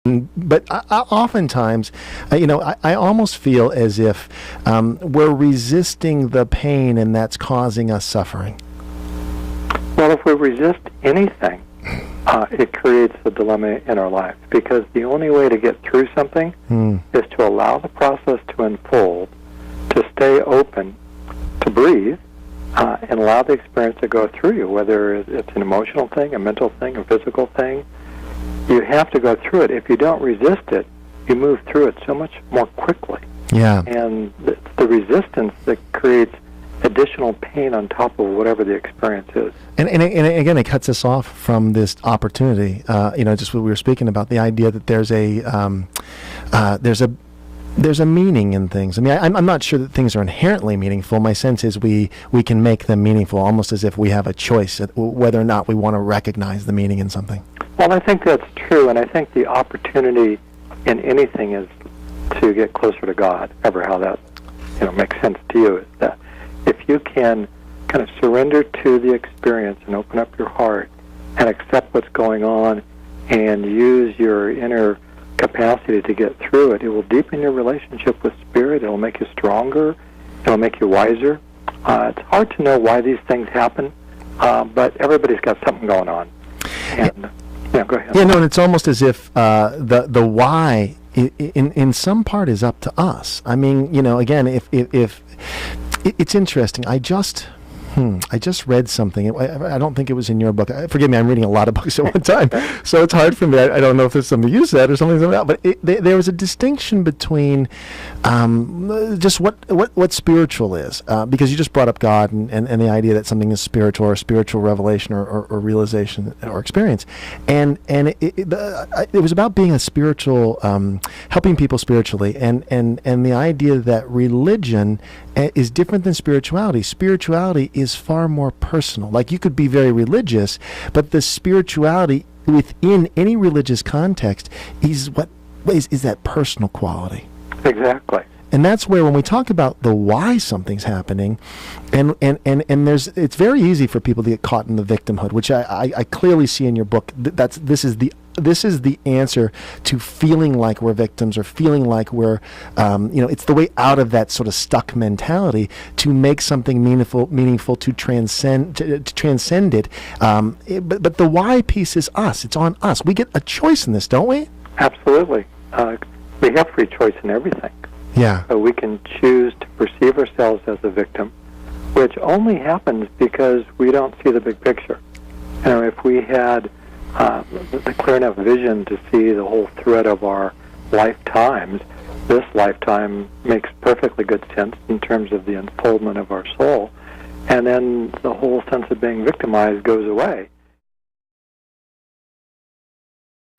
But oftentimes, I almost feel as if we're resisting the pain, and that's causing us suffering. Well, if we resist anything, it creates a dilemma in our life, because the only way to get through something is to allow the process to unfold, to stay open, to breathe, and allow the experience to go through you, whether it's an emotional thing, a mental thing, a physical thing. You have to go through it. If you don't resist it, you move through it so much more quickly. Yeah. And it's the resistance that creates additional pain on top of whatever the experience is. And again, it cuts us off from this opportunity. Just what we were speaking about, the idea that there's a meaning in things. I mean, I'm not sure that things are inherently meaningful. My sense is we can make them meaningful, almost as if we have a choice whether or not we want to recognize the meaning in something. Well, I think that's true, and I think the opportunity in anything is to get closer to God, ever how that makes sense to you, is that if you can kind of surrender to the experience and open up your heart and accept what's going on and use your inner capacity to get through it, it will deepen your relationship with Spirit. It will make you stronger. It will make you wiser. It's hard to know why these things happen, but everybody's got something going on. And go ahead. Yeah, no, and it's almost as if the why in some part is up to us. I mean, again, if it's interesting. I just read something. I don't think it was in your book. Forgive me, I'm reading a lot of books at one time, so it's hard for me. I don't know if there's something you said or something like that. But there was a distinction between just what spiritual is, because you just brought up God and the idea that something is spiritual or spiritual revelation or realization or experience, and it was about being a spiritual, helping people spiritually, and the idea that religion is different than spirituality. Spirituality is far more personal. Like, you could be very religious, but the spirituality within any religious context is that personal quality. Exactly. And that's where, when we talk about the why something's happening, and it's very easy for people to get caught in the victimhood, which I clearly see in your book. This is the answer to feeling like we're victims, or feeling like we're, it's the way out of that sort of stuck mentality to make something meaningful to transcend it. But the why piece is us. It's on us. We get a choice in this, don't we? Absolutely. We have free choice in everything. Yeah. So we can choose to perceive ourselves as a victim, which only happens because we don't see the big picture. If we had the clear enough vision to see the whole thread of our lifetimes, this lifetime makes perfectly good sense in terms of the unfoldment of our soul, and then the whole sense of being victimized goes away.